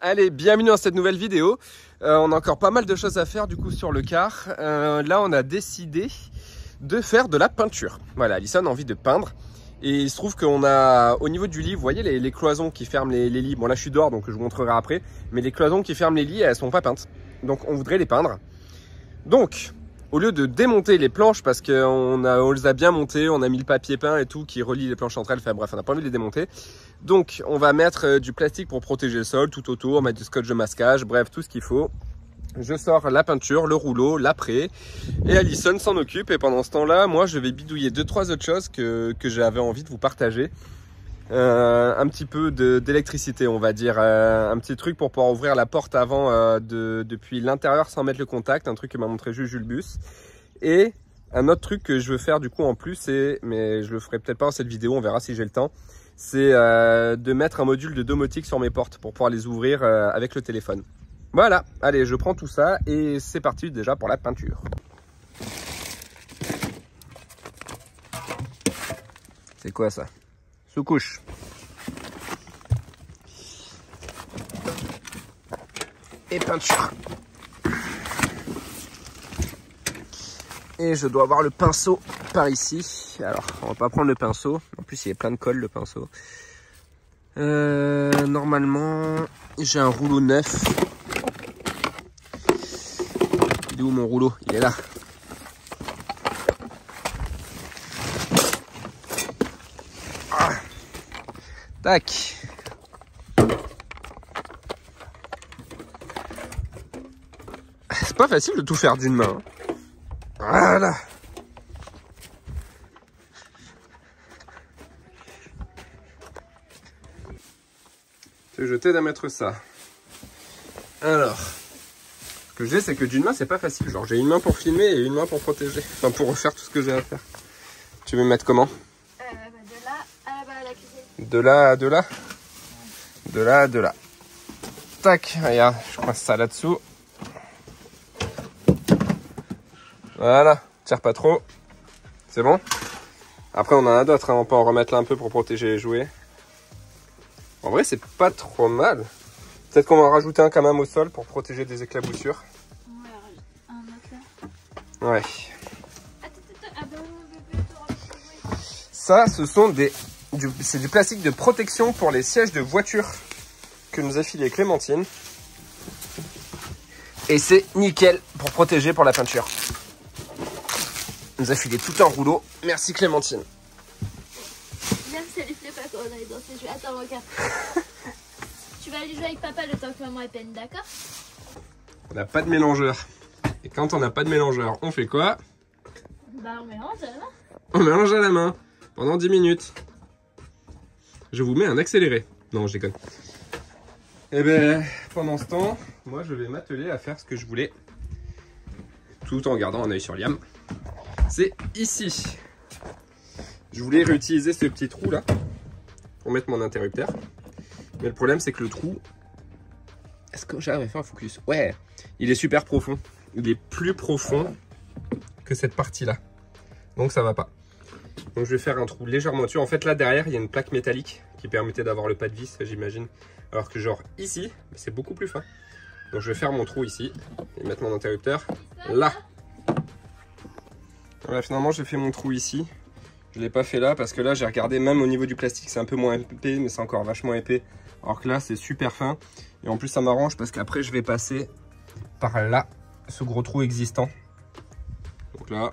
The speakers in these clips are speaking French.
Allez, bienvenue dans cette nouvelle vidéo. On a encore pas mal de choses à faire du coup sur le car. Là, on a décidé de faire de la peinture. Voilà, Alison a envie de peindre. Et il se trouve qu'on a, au niveau du lit, vous voyez les cloisons qui ferment les lits. Bon, là, je suis dehors, donc je vous montrerai après. Mais les cloisons qui ferment les lits, elles sont pas peintes. Donc, on voudrait les peindre. Donc, au lieu de démonter les planches, parce on les a bien montées, on a mis le papier peint et tout qui relie les planches entre elles. Enfin bref, on n'a pas envie de les démonter. Donc, on va mettre du plastique pour protéger le sol tout autour, mettre du scotch de masquage, bref, tout ce qu'il faut. Je sors la peinture, le rouleau, l'après, et Alison s'en occupe. Et pendant ce temps-là, moi, je vais bidouiller 2-3 autres choses que j'avais envie de vous partager. Un petit peu d'électricité, on va dire. Un petit truc pour pouvoir ouvrir la porte avant depuis l'intérieur sans mettre le contact. Un truc que m'a montré Jules Bus. Et un autre truc que je veux faire du coup en plus, mais je le ferai peut-être pas dans cette vidéo, on verra si j'ai le temps. C'est de mettre un module de domotique sur mes portes pour pouvoir les ouvrir avec le téléphone. Voilà, allez, je prends tout ça et c'est parti déjà pour la peinture. C'est quoi ça? Sous-couche. Et peinture. Et je dois avoir le pinceau par ici. Alors, on va pas prendre le pinceau. En plus, il y a plein de colle, le pinceau. Normalement, j'ai un rouleau neuf. Il est où mon rouleau? Il est là. Ah. Tac. C'est pas facile de tout faire d'une main. Voilà. Je t'aide à mettre ça. Alors, ce que j'ai, c'est que d'une main, c'est pas facile. Genre, j'ai une main pour filmer et une main pour protéger. Enfin, pour refaire tout ce que j'ai à faire. Tu veux me mettre comment? De là à là-bas à la cuisine. De là à de là? De là à de là. Tac, regarde, je coince ça là-dessous. Voilà, tire pas trop. C'est bon? Après, on en a d'autres, hein. On peut en remettre là un peu pour protéger les jouets. En vrai, c'est pas trop mal. Peut-être qu'on va en rajouter un quand même au sol pour protéger des éclaboussures. Ouais, un autre là. Ouais. Attends. Ça, ce sont c'est du plastique de protection pour les sièges de voiture que nous a filé Clémentine. Et c'est nickel pour protéger pour la peinture. Elle nous a filé tout un rouleau. Merci Clémentine. Même si elle ne plaît pas quand on est dans ces jeux. Attends, regarde. Tu vas aller jouer avec papa le temps que maman est peine, d'accord? On n'a pas de mélangeur. Et quand on n'a pas de mélangeur, on fait quoi? Bah, on mélange à la main. On mélange à la main pendant 10 minutes. Je vous mets un accéléré. Non, je déconne. Et ben, pendant ce temps, moi je vais m'atteler à faire ce que je voulais. Tout en gardant un œil sur Liam. C'est ici. Je voulais réutiliser ce petit trou là pour mettre mon interrupteur. Mais le problème c'est que le trou... Est-ce que j'arrive à faire un focus? Ouais, il est super profond. Il est plus profond que cette partie là. Donc ça va pas. Donc je vais faire un trou légèrement dessus. En fait là derrière il y a une plaque métallique qui permettait d'avoir le pas de vis, j'imagine. Alors que genre ici, c'est beaucoup plus fin. Donc je vais faire mon trou ici et mettre mon interrupteur là. Voilà, finalement j'ai fait mon trou ici. Je ne l'ai pas fait là parce que là j'ai regardé, même au niveau du plastique c'est un peu moins épais, mais c'est encore vachement épais. Alors que là c'est super fin. Et en plus ça m'arrange parce qu'après je vais passer par là, ce gros trou existant. Donc là,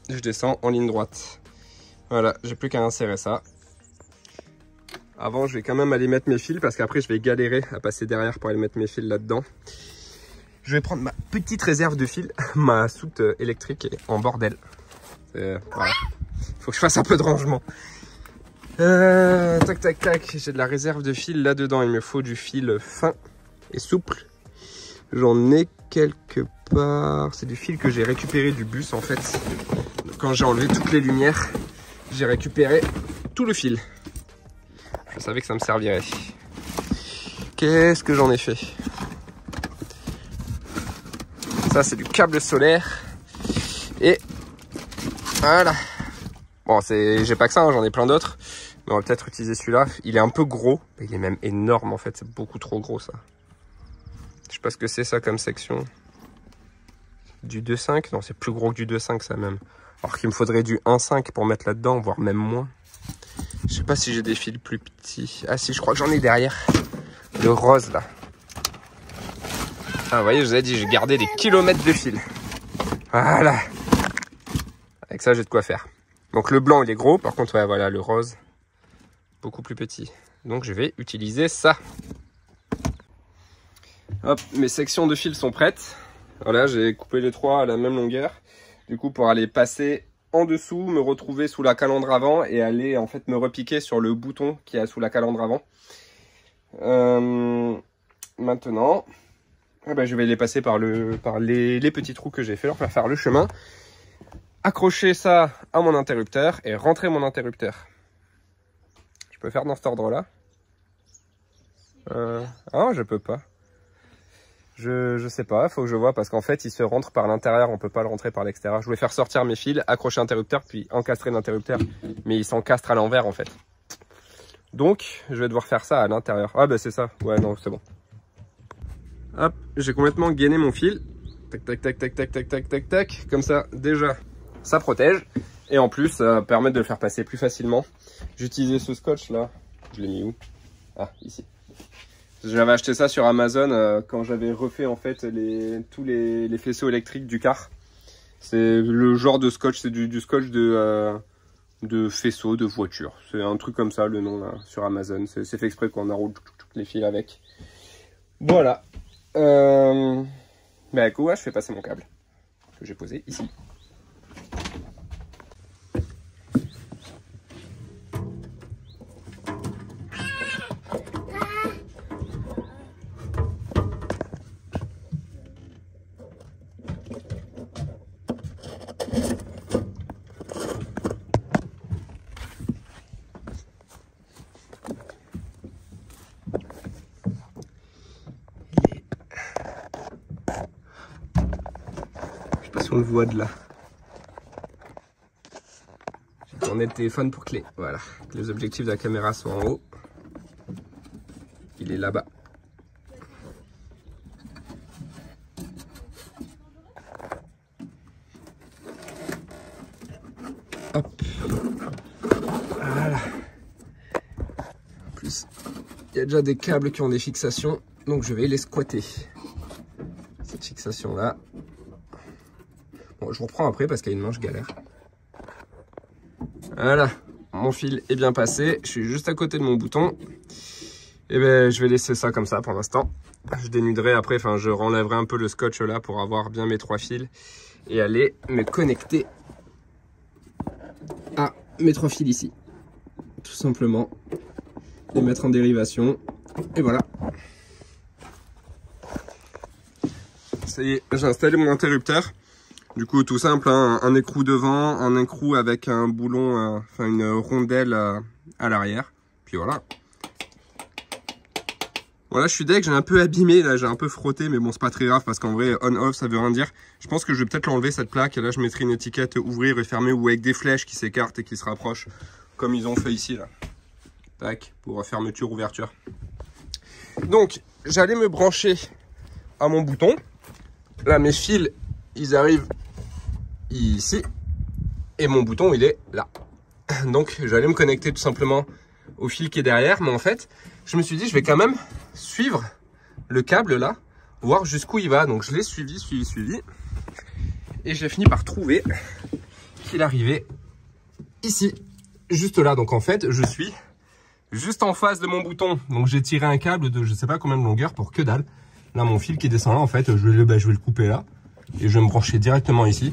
je descends en ligne droite. Voilà, j'ai plus qu'à insérer ça. Avant je vais quand même aller mettre mes fils parce qu'après je vais galérer à passer derrière pour aller mettre mes fils là-dedans. Je vais prendre ma petite réserve de fils. Ma soute électrique est en bordel. Voilà. Faut que je fasse un peu de rangement. Tac tac tac, j'ai de la réserve de fil là-dedans. Il me faut du fil fin et souple. J'en ai quelque part. C'est du fil que j'ai récupéré du bus en fait. Quand j'ai enlevé toutes les lumières, j'ai récupéré tout le fil. Je savais que ça me servirait. Qu'est-ce que j'en ai fait? Ça c'est du câble solaire. Et voilà. Bon, j'ai pas que ça, hein, j'en ai plein d'autres. Mais on va peut-être utiliser celui-là. Il est un peu gros. Il est même énorme en fait. C'est beaucoup trop gros ça. pas ce que c'est ça comme section. Du 2,5? Non, c'est plus gros que du 2,5 ça même. Alors qu'il me faudrait du 1,5 pour mettre là-dedans, voire même moins. Je sais pas si j'ai des fils plus petits. Ah si, je crois que j'en ai derrière. Le rose là. Ah, vous voyez, je vous ai dit, j'ai gardé des kilomètres de fil. Voilà. Avec ça, j'ai de quoi faire. Donc le blanc, il est gros. Par contre, ouais, voilà, le rose, beaucoup plus petit. Donc je vais utiliser ça. Hop, mes sections de fil sont prêtes. Voilà, j'ai coupé les trois à la même longueur. Du coup, pour aller passer en dessous, me retrouver sous la calandre avant et aller en fait me repiquer sur le bouton qui est sous la calandre avant. Maintenant, je vais les passer par les petits trous que j'ai fait, leur faire le chemin. Accrocher ça à mon interrupteur et rentrer mon interrupteur. Je peux faire dans cet ordre-là. Ah, je peux pas. Je sais pas, faut que je vois parce qu'en fait il se rentre par l'intérieur, on peut pas le rentrer par l'extérieur. Je voulais faire sortir mes fils, accrocher l'interrupteur puis encastrer l'interrupteur, mais il s'encastre à l'envers en fait. Donc je vais devoir faire ça à l'intérieur. Ah bah c'est ça, ouais non c'est bon. Hop, j'ai complètement gainé mon fil. Tac tac tac tac tac tac tac tac tac. Comme ça déjà ça protège et en plus ça permet de le faire passer plus facilement. J'ai utilisé ce scotch là, je l'ai mis où? Ah ici. J'avais acheté ça sur Amazon quand j'avais refait en fait tous les faisceaux électriques du car. C'est le genre de scotch, c'est du scotch de faisceau de voiture. C'est un truc comme ça le nom là sur Amazon. C'est fait exprès qu'on enroule les fils avec. Voilà. Bah écoute, ouais, je fais passer mon câble que j'ai posé ici. On le voit de là. J'ai tourné le téléphone pour que les objectifs de la caméra soient en haut. Il est là-bas. Hop. Voilà. En plus, il y a déjà des câbles qui ont des fixations, donc je vais les squatter. Cette fixation-là. Bon, je reprends après parce qu'il y a une manche galère. Voilà, mon fil est bien passé. Je suis juste à côté de mon bouton. Et ben, je vais laisser ça comme ça pour l'instant. Je dénuderai après, enfin, je renlèverai un peu le scotch là pour avoir bien mes trois fils et aller me connecter à mes trois fils ici. Tout simplement, les mettre en dérivation. Et voilà. Ça y est, j'ai installé mon interrupteur. Du coup, tout simple, hein, un écrou devant, un écrou avec un boulon, enfin une rondelle à l'arrière. Puis voilà. Voilà, je suis deg, j'ai un peu abîmé, là, j'ai un peu frotté, mais bon, c'est pas très grave parce qu'en vrai, on-off, ça veut rien dire. Je pense que je vais peut-être l'enlever cette plaque. Et là, je mettrai une étiquette ouvrir et fermer ou avec des flèches qui s'écartent et qui se rapprochent, comme ils ont fait ici, là. Tac, pour fermeture, ouverture. Donc, j'allais me brancher à mon bouton. Là, mes fils, ils arrivent ici et mon bouton il est là. Donc j'allais me connecter tout simplement au fil qui est derrière, mais en fait je me suis dit je vais quand même suivre le câble là, voir jusqu'où il va. Donc je l'ai suivi et j'ai fini par trouver qu'il arrivait ici, juste là. Donc en fait je suis juste en face de mon bouton, donc j'ai tiré un câble de je sais pas combien de longueur pour que dalle. Là mon fil qui descend là, en fait je vais le couper là et je vais me brancher directement ici.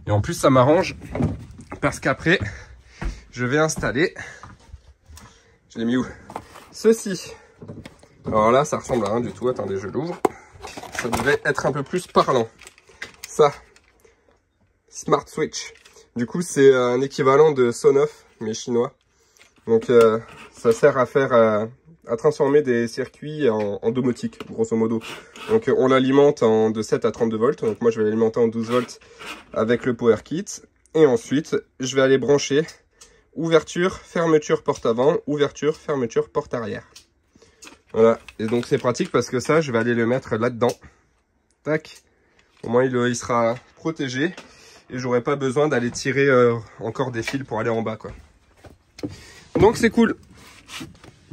Et en plus ça m'arrange parce qu'après je vais installer, je l'ai mis où, ceci. Alors là ça ressemble à rien du tout, attendez je l'ouvre, ça devrait être un peu plus parlant. Ça, Smart Switch, du coup c'est un équivalent de Sonoff mais chinois. Donc ça sert à faire à transformer des circuits en domotique, grosso modo. Donc on l'alimente de 7 à 32 volts. Donc moi je vais l'alimenter en 12 volts avec le power kit. Et ensuite je vais aller brancher ouverture, fermeture porte avant, ouverture, fermeture porte arrière. Voilà, et donc c'est pratique parce que ça je vais aller le mettre là-dedans. Tac. Au moins il sera protégé et j'aurai pas besoin d'aller tirer encore des fils pour aller en bas, quoi. Donc c'est cool.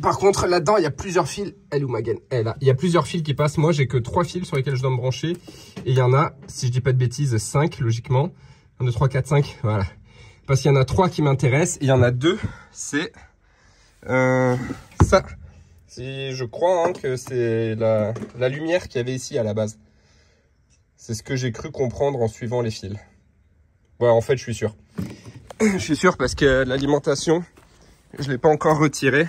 Par contre, là-dedans, il y a plusieurs fils. Elle est où ma gaine? Elle est là. Il y a plusieurs fils qui passent. Moi, j'ai que 3 fils sur lesquels je dois me brancher. Et il y en a, si je dis pas de bêtises, 5, logiquement. 1, 2, 3, 4, 5. Voilà. Parce qu'il y en a 3 qui m'intéressent. Il y en a 2, c'est ça. Je crois hein, que c'est la lumière qu'il y avait ici à la base. C'est ce que j'ai cru comprendre en suivant les fils. Ouais, en fait, je suis sûr. Je suis sûr parce que l'alimentation, je ne l'ai pas encore retirée.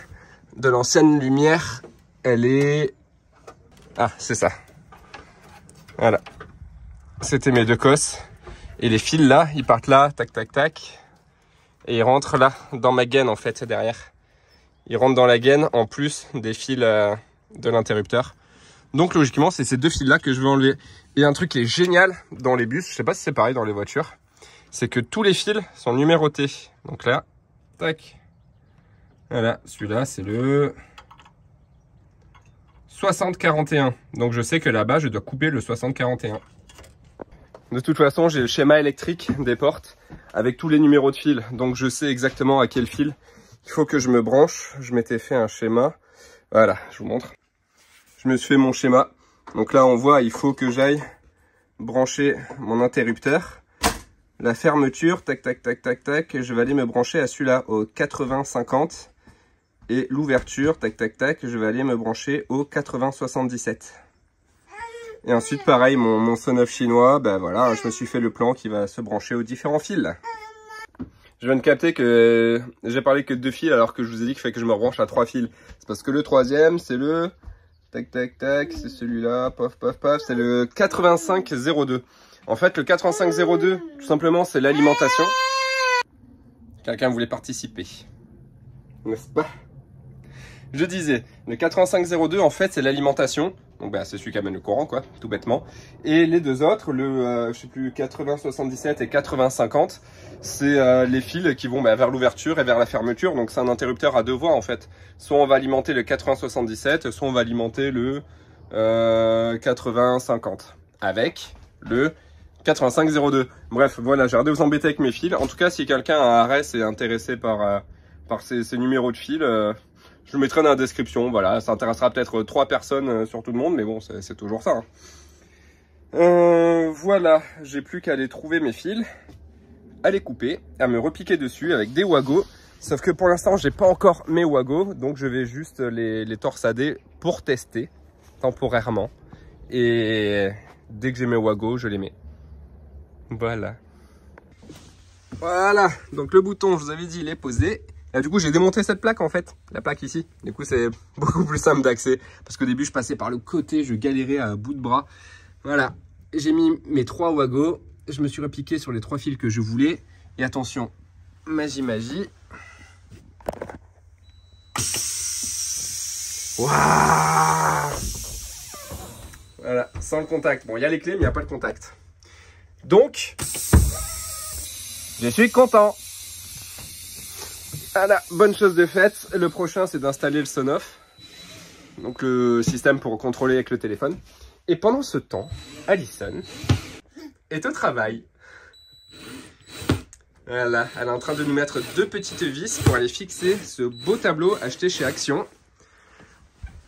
De l'ancienne lumière, elle est... Ah, c'est ça. Voilà. C'était mes 2 cosses. Et les fils là, ils partent là, tac, tac, tac. Et ils rentrent là, dans ma gaine en fait, derrière. Ils rentrent dans la gaine en plus des fils de l'interrupteur. Donc logiquement, c'est ces 2 fils là que je vais enlever. Et un truc qui est génial dans les bus, je sais pas si c'est pareil dans les voitures, c'est que tous les fils sont numérotés. Donc là, tac. Voilà, celui-là, c'est le 6041. Donc je sais que là-bas, je dois couper le 6041. De toute façon, j'ai le schéma électrique des portes avec tous les numéros de fil. Donc je sais exactement à quel fil il faut que je me branche. Je m'étais fait un schéma. Voilà, je vous montre. Je me suis fait mon schéma. Donc là, on voit, il faut que j'aille brancher mon interrupteur. La fermeture, tac, tac, tac, tac, tac. Je vais aller me brancher à celui-là, au 8050. Et l'ouverture, tac, tac, tac, je vais aller me brancher au 8077. Et ensuite, pareil, mon Sonoff chinois, ben voilà, je me suis fait le plan qui va se brancher aux différents fils. Je viens de capter que j'ai parlé que de 2 fils alors que je vous ai dit qu'il fallait que je me branche à 3 fils. C'est parce que le 3e, c'est le... Tac, tac, tac, c'est celui-là, paf, paf, paf, c'est le 8502. En fait, le 8502, tout simplement, c'est l'alimentation. Quelqu'un voulait participer, n'est-ce pas? Je disais, le 8502 en fait c'est l'alimentation, donc bah, c'est celui qui amène le courant quoi, tout bêtement. Et les 2 autres, le je sais plus 8077 et 8050, c'est les fils qui vont vers l'ouverture et vers la fermeture. Donc c'est un interrupteur à 2 voies en fait. Soit on va alimenter le 8077, soit on va alimenter le 8050 avec le 8502. Bref, voilà, j'ai arrêté de vous embêter avec mes fils. En tout cas, si quelqu'un à Arès est intéressé par ces numéros de fils, je le mettrai dans la description. Voilà, ça intéressera peut-être 3 personnes sur tout le monde, mais bon, c'est toujours ça. Hein. Voilà, j'ai plus qu'à aller trouver mes fils, à les couper, à me repiquer dessus avec des wagos. Sauf que pour l'instant, j'ai pas encore mes wagos, donc je vais juste les torsader pour tester temporairement. Et dès que j'ai mes wagos, je les mets. Voilà. Voilà, donc le bouton, je vous avais dit, il est posé. Et du coup, j'ai démonté cette plaque en fait, la plaque ici. Du coup, c'est beaucoup plus simple d'accès. Parce qu'au début, je passais par le côté, je galérais à bout de bras. Voilà, j'ai mis mes 3 wagos. Je me suis repiqué sur les 3 fils que je voulais. Et attention, magie, magie. Waouh! Voilà, sans le contact. Bon, il y a les clés, mais il n'y a pas le contact. Donc, je suis content. Voilà, bonne chose de faite. Le prochain, c'est d'installer le Sonoff. Donc le système pour contrôler avec le téléphone. Et pendant ce temps, Alison est au travail. Voilà, elle est en train de nous mettre 2 petites vis pour aller fixer ce beau tableau acheté chez Action.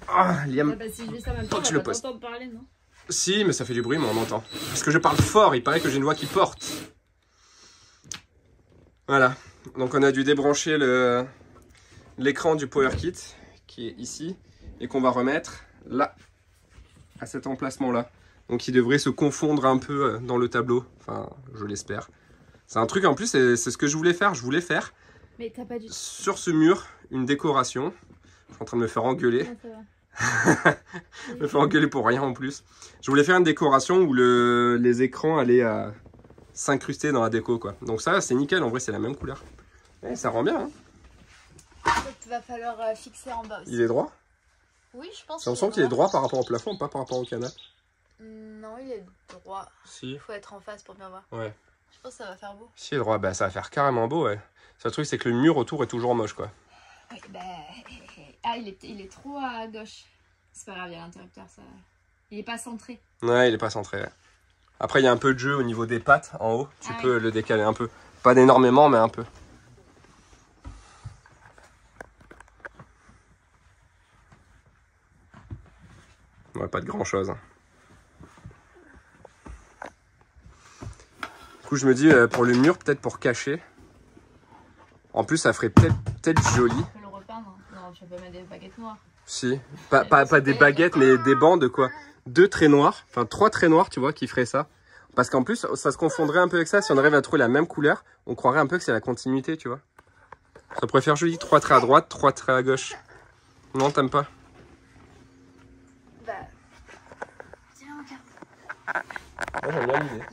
Ah, Liam. Bah, si je dis ça en même temps, on va pas t'entendre parler, non? Si, mais ça fait du bruit, mais on m'entend. Parce que je parle fort, il paraît que j'ai une voix qui porte. Voilà, donc on a dû débrancher l'écran du PowerKit qui est ici et qu'on va remettre là, à cet emplacement-là. Donc il devrait se confondre un peu dans le tableau, enfin je l'espère. C'est un truc en plus, c'est ce que je voulais faire. Je voulais faire mais t'as pas du... sur ce mur une décoration. Je suis en train de me faire engueuler. Ah, me faire engueuler pour rien en plus. Je voulais faire une décoration où les écrans allaient s'incruster dans la déco quoi. Donc ça c'est nickel, en vrai c'est la même couleur. Et ça rend bien hein. Il va falloir fixer en bas aussi. Il est droit? Oui je pense. Ça me semble qu'il est droit par rapport au plafond, pas par rapport au canapé. Non il est droit. Si. Il faut être en face pour bien voir. Ouais. Je pense que ça va faire beau. Si il est droit, bah ça va faire carrément beau ouais. Le truc c'est que le mur autour est toujours moche quoi. Oui, bah... Ah il est trop à gauche. C'est pas grave, il y a l'interrupteur ça... Il est pas centré. Ouais, il est pas centré. Ouais. Après, il y a un peu de jeu au niveau des pattes en haut. Tu peux oui. le décaler un peu. Pas d'énormément, mais un peu. Ouais, pas de grand chose. Du coup, je me dis, pour le mur, peut-être pour cacher. En plus, ça ferait peut-être joli. Tu peux le repeindre. Non, tu peux mettre des baguettes noires. Si. Pas des baguettes, mais des bandes, quoi. 2 traits noirs. Enfin, 3 traits noirs, tu vois, qui feraient ça. Parce qu'en plus, ça se confondrait un peu avec ça. Si on arrive à trouver la même couleur, on croirait un peu que c'est la continuité, tu vois. Ça pourrait faire joli. 3 traits à droite, 3 traits à gauche. Non, t'aimes pas? Bah. Tiens, regarde. Moi, j'aime bien l'idée.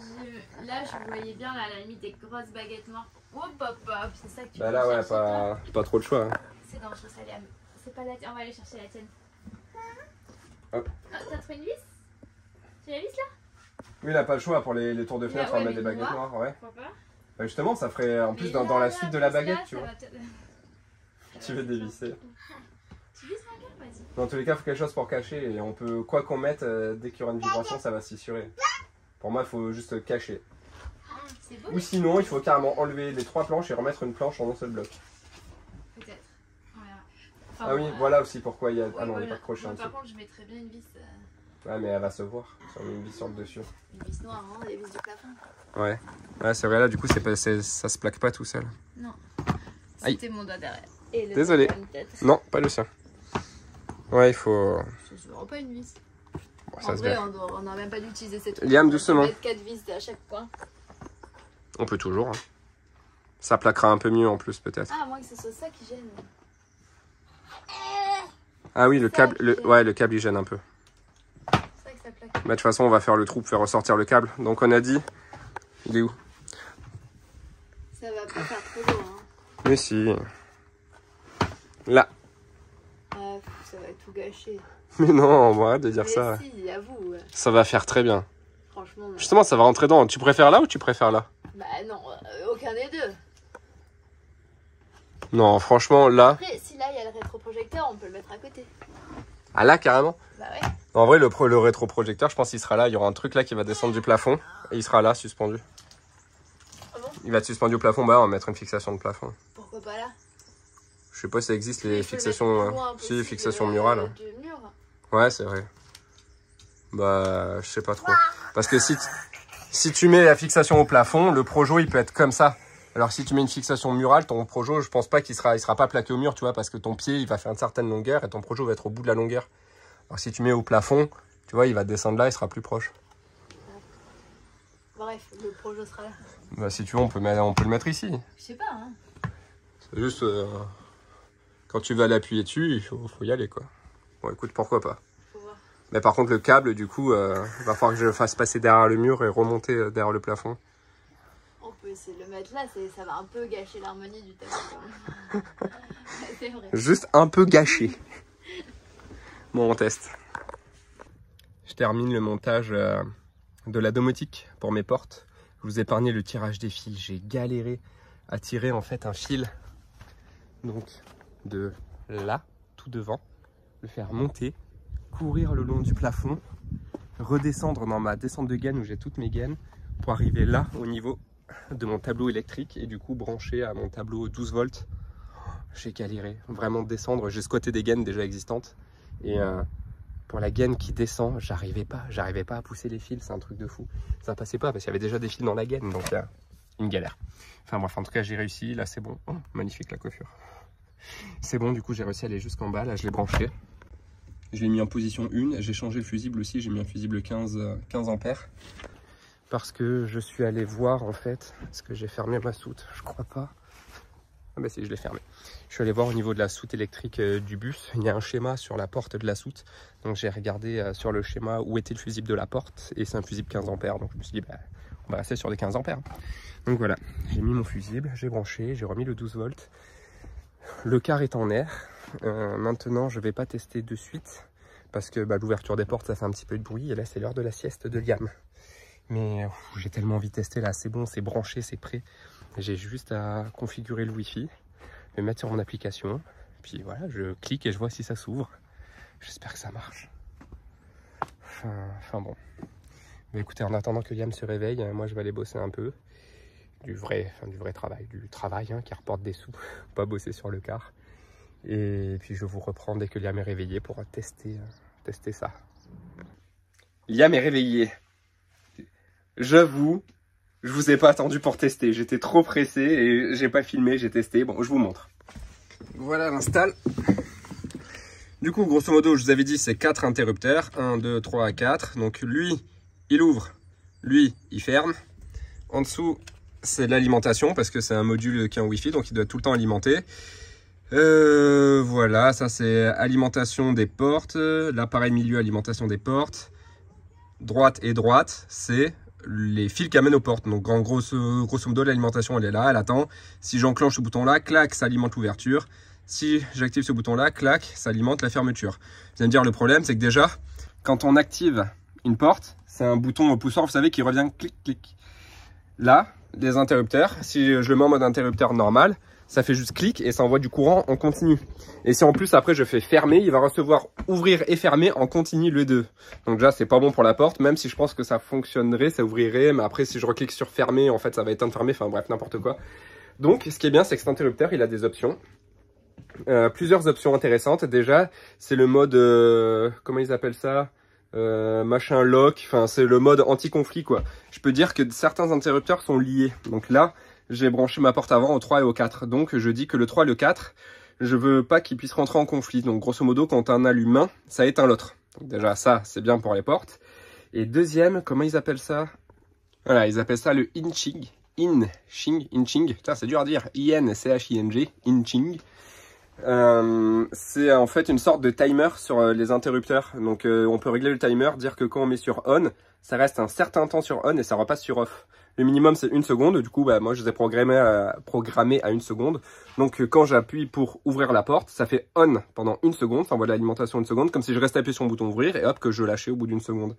Là, je voyais bien là, à la limite des grosses baguettes noires. Hop, hop, hop. C'est ça que tu Bah veux là, ouais, chercher, toi. pas trop de choix. Hein. C'est dangereux, ça, Liam. C'est pas la tienne. On va aller chercher la tienne. Hop. Ah, t'as trouvé une vis? Tu la vis là? Oui, il n'a pas le choix pour les tours de fenêtre, on va mettre des baguettes noires, ouais. Pourquoi pas? Bah justement, ça ferait en plus dans la suite de la baguette, tu vois. Tu veux dévisser. Tu vises ma gueule? Vas-y. Dans tous les cas, il faut quelque chose pour cacher et on peut, quoi qu'on mette, dès qu'il y aura une vibration, ça va se fissurer. Pour moi, il faut juste cacher. C'est beau. Ou sinon, il faut carrément enlever les 3 planches et remettre une planche en un seul bloc. Peut-être. On verra. Ah oui, voilà aussi pourquoi il y a... Ah non, il n'y a voilà. pas de crochet en dessous. Par contre, je mettrais bien une vis. Ouais, mais elle va se voir si on met une vis sur le dessus. Une vis noire, hein, des vis du plafond. Ouais, ouais c'est vrai, là, du coup, ça se plaque pas tout seul. Non. Aïe. C'était mon doigt derrière. Et le Désolé. doigt sur une tête. Non, pas le sien. Ouais, il faut... Ça se verra pas une vis. Bon, En ça se vrai, verra. on n'a même pas dû utiliser cette truc. Liam, doucement. On va mettre 4 vis à chaque coin. On peut toujours. Hein. Ça plaquera un peu mieux en plus, peut-être. Ah, moi que ce soit ça qui gêne. Ah oui, le Ça câble, qui gêne. ouais, le câble il gêne un peu. C'est ça que ça plaque. Bah, de toute façon, on va faire le trou pour faire ressortir le câble. Donc, on a dit. Il est où? Ça va pas faire trop lourd. Hein. Mais si. Là. Ah, ça va tout gâcher. Mais non, bon, arrête de dire Mais ça. si, avoue. Ça va faire très bien. Franchement, non. Justement, ça va rentrer dedans. Tu préfères là ou tu préfères là? Bah non, aucun des deux. Non, franchement, là. Après, si là il y a le rétroprojecteur, on peut le mettre à côté. Ah, là, carrément. Bah ouais. En vrai, le rétroprojecteur, je pense qu'il sera là. Il y aura un truc là qui va descendre du plafond. Et il sera là, suspendu. Ah bon? Il va être suspendu au plafond. Bah, on va mettre une fixation de plafond. Pourquoi pas là? Je sais pas si ça existe Mais les il faut le mettre fixations. le plus loin Si, possible, fixations murales. du mur. Ouais, c'est vrai. Bah, je sais pas trop. Parce que si tu mets la fixation au plafond, le projo, il peut être comme ça. Alors, si tu mets une fixation murale, ton projo, je pense pas qu'il sera pas plaqué au mur, tu vois, parce que ton pied, il va faire une certaine longueur et ton projo va être au bout de la longueur. Alors, si tu mets au plafond, tu vois, il va descendre là, il sera plus proche. Bref, le projet sera là. Bah, si tu veux, on peut le mettre ici. Je sais pas, hein. C'est juste, quand tu vas l'appuyer dessus, il faut y aller, quoi. Bon, écoute, pourquoi pas. Faut voir. Mais par contre, le câble, du coup, va falloir que je le fasse passer derrière le mur et remonter derrière le plafond. On peut essayer de le mettre là, ça va un peu gâcher l'harmonie du tableau. C'est vrai. Juste un peu gâché. Bon, on teste. Je termine le montage de la domotique pour mes portes. Je vous ai épargné le tirage des fils. J'ai galéré à tirer en fait un fil. Donc de là, tout devant. Le faire monter, courir le long du plafond, redescendre dans ma descente de gaine où j'ai toutes mes gaines pour arriver là au niveau de mon tableau électrique et du coup brancher à mon tableau 12 volts. J'ai galéré, vraiment descendre, j'ai squatté des gaines déjà existantes et pour la gaine qui descend, j'arrivais pas à pousser les fils, c'est un truc de fou. Ça passait pas parce qu'il y avait déjà des fils dans la gaine, donc une galère. Enfin bref, en tout cas j'ai réussi, là c'est bon. Oh, magnifique la coiffure. C'est bon, du coup j'ai réussi à aller jusqu'en bas, là je l'ai branché. Je l'ai mis en position 1, j'ai changé le fusible aussi, j'ai mis un fusible 15 ampères. Parce que je suis allé voir en fait, est-ce que j'ai fermé ma soute? Je crois pas. Ah bah si, je l'ai fermé. Je suis allé voir au niveau de la soute électrique du bus, il y a un schéma sur la porte de la soute. Donc j'ai regardé sur le schéma où était le fusible de la porte et c'est un fusible 15 ampères. Donc je me suis dit, bah, on va rester sur des 15 ampères. Donc voilà, j'ai mis mon fusible, j'ai branché, j'ai remis le 12 volts. Le car est en air. Maintenant, je vais pas tester de suite parce que bah, l'ouverture des portes, ça fait un petit peu de bruit et là, c'est l'heure de la sieste de Liam. Mais j'ai tellement envie de tester là, c'est bon, c'est branché, c'est prêt. J'ai juste à configurer le Wi-Fi, le mettre sur mon application. Puis voilà, je clique et je vois si ça s'ouvre. J'espère que ça marche. Enfin bon. Mais écoutez, en attendant que Liam se réveille, moi je vais aller bosser un peu. Du vrai travail hein, qui rapporte des sous, pas bosser sur le car. Et puis je vous reprends dès que Liam est réveillé pour tester ça. Liam est réveillé. J'avoue, je vous ai pas attendu pour tester. J'étais trop pressé et j'ai pas filmé, j'ai testé. Bon, je vous montre. Voilà l'install. Du coup, grosso modo, je vous avais dit, c'est 4 interrupteurs. 1, 2, 3, 4. Donc lui, il ouvre. Lui, il ferme. En dessous, c'est l'alimentation parce que c'est un module qui est en Wi-Fi, donc il doit tout le temps alimenter. Voilà, ça c'est alimentation des portes. L'appareil milieu, alimentation des portes. Droite et droite, c'est les fils qui amènent aux portes. Donc en grosso modo, l'alimentation elle est là, elle attend. Si j'enclenche ce bouton là, clac, ça alimente l'ouverture. Si j'active ce bouton là, clac, ça alimente la fermeture. Vous allez me dire, le problème c'est que déjà, quand on active une porte, c'est un bouton au poussoir, vous savez, qui revient clic clic. Là, les interrupteurs, si je le mets en mode interrupteur normal, ça fait juste clic et ça envoie du courant en continu. Et si en plus après je fais fermer, il va recevoir ouvrir et fermer en continu les deux. Donc déjà c'est pas bon pour la porte, même si je pense que ça fonctionnerait, ça ouvrirait, mais après si je reclique sur fermer, en fait ça va éteindre fermer, enfin bref n'importe quoi. Donc ce qui est bien, c'est que cet interrupteur il a des options. Plusieurs options intéressantes. Déjà c'est le mode, comment ils appellent ça, machin lock, enfin c'est le mode anti-conflit quoi. Je peux dire que certains interrupteurs sont liés. Donc là j'ai branché ma porte avant au 3 et au 4. Donc je dis que le 3 et le 4, je veux pas qu'ils puissent rentrer en conflit. Donc grosso modo, quand un allume un, ça éteint l'autre. Donc déjà ça, c'est bien pour les portes. Et deuxième, comment ils appellent ça? Voilà, ils appellent ça le inching. Inching. Putain, c'est dur à dire. I-N-C-H-I-N-G. Inching. C'est en fait une sorte de timer sur les interrupteurs. Donc on peut régler le timer, dire que quand on met sur on, ça reste un certain temps sur on et ça repasse sur off. Le minimum c'est 1 seconde, du coup bah, moi je les ai programmés à 1 seconde. Donc quand j'appuie pour ouvrir la porte, ça fait on pendant 1 seconde, ça envoie l'alimentation 1 seconde, comme si je restais appuyé sur le bouton ouvrir et hop que je lâchais au bout d'1 seconde.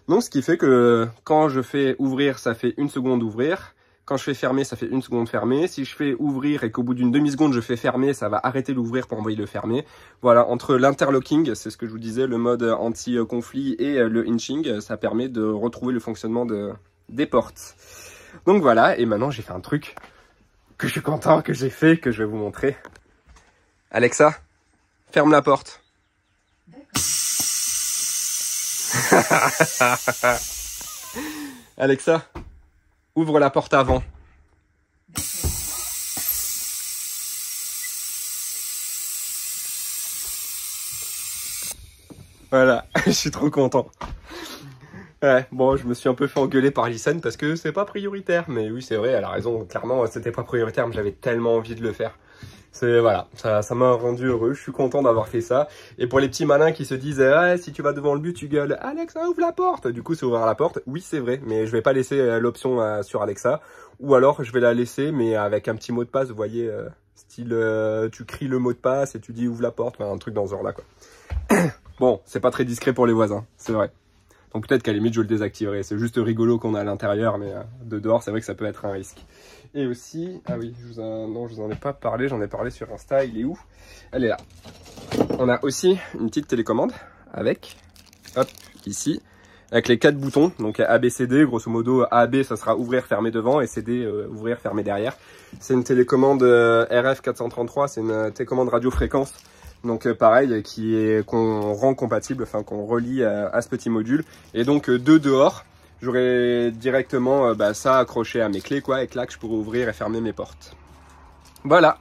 Donc ce qui fait que quand je fais ouvrir, ça fait 1 seconde ouvrir. Quand je fais fermer, ça fait 1 seconde fermer. Si je fais ouvrir et qu'au bout d'une demi-seconde, je fais fermer, ça va arrêter l'ouvrir pour envoyer le fermer. Voilà, entre l'interlocking, c'est ce que je vous disais, le mode anti-conflit et le inching, ça permet de retrouver le fonctionnement des portes. Donc voilà, et maintenant j'ai fait un truc que je suis content, que j'ai fait, que je vais vous montrer. Alexa, ferme la porte. Alexa, ouvre la porte avant. Voilà, je suis trop content. Ouais, bon, je me suis un peu fait engueuler par Alison parce que c'est pas prioritaire. Mais oui, c'est vrai, elle a raison. Clairement, c'était pas prioritaire, mais j'avais tellement envie de le faire. Voilà, ça m'a rendu heureux. Je suis content d'avoir fait ça. Et pour les petits malins qui se disent, ah, si tu vas devant le but, tu gueules, Alexa, ouvre la porte. Du coup, c'est ouvrir la porte. Oui, c'est vrai, mais je vais pas laisser l'option sur Alexa. Ou alors, je vais la laisser, mais avec un petit mot de passe, vous voyez, style, tu cries le mot de passe et tu dis ouvre la porte, un truc dans ce genre-là, quoi. Bon, c'est pas très discret pour les voisins, c'est vrai. Donc peut-être qu'à la limite je le désactiverai, c'est juste rigolo qu'on a à l'intérieur, mais de dehors c'est vrai que ça peut être un risque. Et aussi, ah oui, non je vous en ai pas parlé, j'en ai parlé sur Insta, il est où? Elle est là. On a aussi une petite télécommande avec, hop, ici, avec les 4 boutons, donc A, B, C, D, grosso modo A, B ça sera ouvrir, fermer devant, et C, D, ouvrir, fermer derrière. C'est une télécommande RF433, c'est une télécommande radiofréquence. Donc pareil, qu'on rend compatible, enfin qu'on relie à ce petit module. Et donc de dehors, j'aurai directement ça accroché à mes clés, quoi, et clac, je pourrai ouvrir et fermer mes portes. Voilà.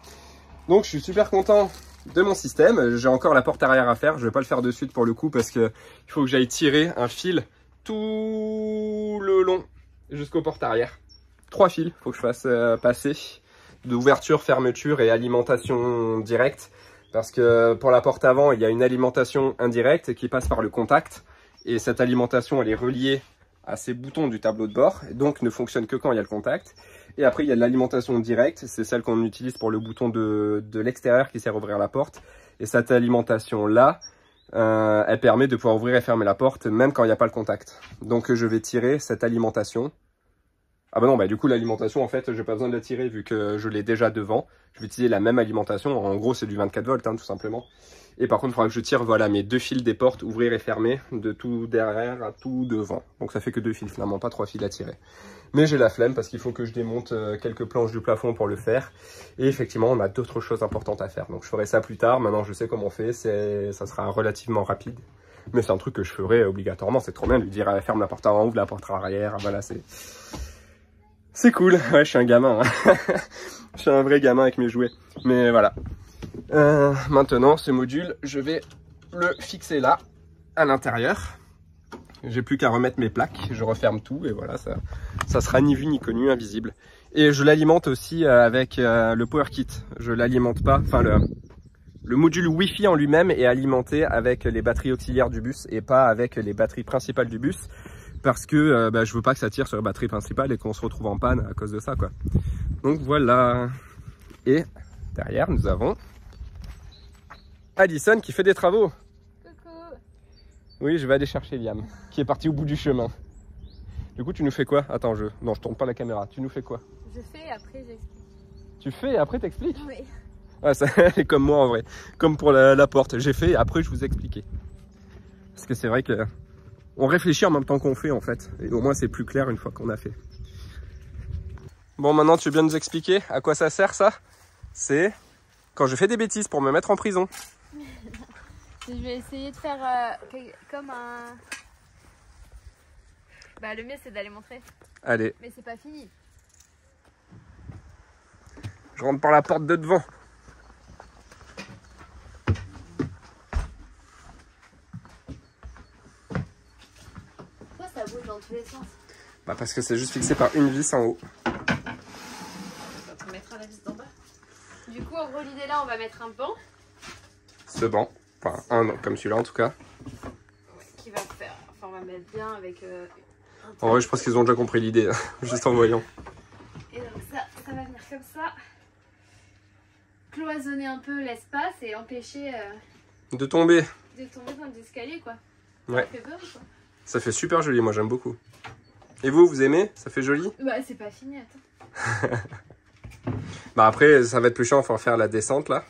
Donc je suis super content de mon système. J'ai encore la porte arrière à faire. Je vais pas le faire de suite pour le coup parce que il faut que j'aille tirer un fil tout le long jusqu'aux portes arrière. 3 fils, faut que je fasse passer d'ouverture, fermeture et alimentation directe. Parce que pour la porte avant, il y a une alimentation indirecte qui passe par le contact. Et cette alimentation, elle est reliée à ces boutons du tableau de bord. Et donc, ne fonctionne que quand il y a le contact. Et après, il y a de l'alimentation directe. C'est celle qu'on utilise pour le bouton de l'extérieur qui sert à ouvrir la porte. Et cette alimentation-là, elle permet de pouvoir ouvrir et fermer la porte, même quand il n'y a pas le contact. Donc, je vais tirer cette alimentation. Ah bah non, bah du coup l'alimentation en fait, j'ai pas besoin de la tirer vu que je l'ai déjà devant. Je vais utiliser la même alimentation, en gros c'est du 24 volts hein, tout simplement. Et par contre, il faudra que je tire voilà, mes 2 fils des portes, ouvrir et fermer, de tout derrière à tout devant. Donc ça fait que 2 fils finalement, pas 3 fils à tirer. Mais j'ai la flemme parce qu'il faut que je démonte quelques planches du plafond pour le faire. Et effectivement, on a d'autres choses importantes à faire. Donc je ferai ça plus tard. Maintenant, je sais comment on fait. Ça sera relativement rapide. Mais c'est un truc que je ferai obligatoirement. C'est trop bien de lui dire ferme la porte avant, ouvre la porte arrière. Voilà, c'est cool. Ouais, je suis un gamin. Hein. Je suis un vrai gamin avec mes jouets. Mais voilà. Maintenant, ce module, je vais le fixer là, à l'intérieur. J'ai plus qu'à remettre mes plaques. Je referme tout et voilà, ça sera ni vu ni connu, invisible. Et je l'alimente aussi avec le Power Kit. Je l'alimente pas, enfin le module Wi-Fi en lui-même est alimenté avec les batteries auxiliaires du bus et pas avec les batteries principales du bus. Parce que je veux pas que ça tire sur la batterie principale et qu'on se retrouve en panne à cause de ça, quoi. Donc voilà. Et derrière, nous avons Alison qui fait des travaux. Coucou. Oui, je vais aller chercher Liam, qui est parti au bout du chemin. Du coup, tu nous fais quoi? Attends, non, je tourne pas la caméra. Tu nous fais quoi? Je fais et après j'explique. Tu fais et après t'expliques? Oui. Ouais, ça est comme moi en vrai. Comme pour la porte. J'ai fait et après je vous expliquais. Parce que c'est vrai que on réfléchit en même temps qu'on fait en fait. Et au moins c'est plus clair une fois qu'on a fait. Bon, maintenant tu veux bien nous expliquer à quoi ça sert ça? C'est quand je fais des bêtises pour me mettre en prison. Je vais essayer de faire comme un... Bah le mieux c'est d'aller montrer. Allez. Mais c'est pas fini. Je rentre par la porte de devant. Pourquoi ça bouge dans tous les sens? Bah parce que c'est juste fixé par une vis en haut. Quand on mettra la vis d'en bas. Du coup, en gros, l'idée là, on va mettre un banc. Ce banc. Enfin, un comme celui-là en tout cas. Qui va faire... Enfin, on va mettre bien avec... En vrai, je pense qu'ils ont déjà compris l'idée, juste en voyant. Et donc ça va venir comme ça. Cloisonner un peu l'espace et empêcher De tomber. de tomber dans les escaliers, quoi. Ouais. Ça fait peur, quoi. Ça fait super joli, moi j'aime beaucoup. Et vous aimez? Ça fait joli? Bah, c'est pas fini, attends. Bah après, ça va être plus chiant, il faut faire la descente là.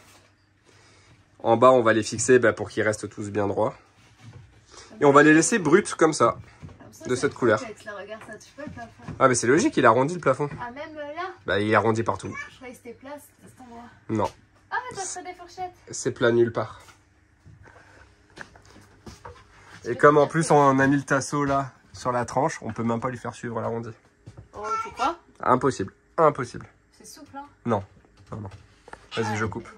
En bas, on va les fixer pour qu'ils restent tous bien droits. Et on va les laisser bruts comme ça, de cette couleur. Là, regarde, ça touche pas le plafond. Ah mais c'est logique, il arrondit le plafond. Ah, même là? Bah il est arrondi partout. Je croyais que c'était plat, c'était cet endroit. Non, Ah, mais toi, c'est des fourchettes. c'est plat nulle part. Et comme en plus on a mis le tasseau là, sur la tranche, on peut même pas lui faire suivre l'arrondi. Oh, tu crois? Impossible, impossible. C'est souple, hein? Non, non, non. Vas-y, je coupe.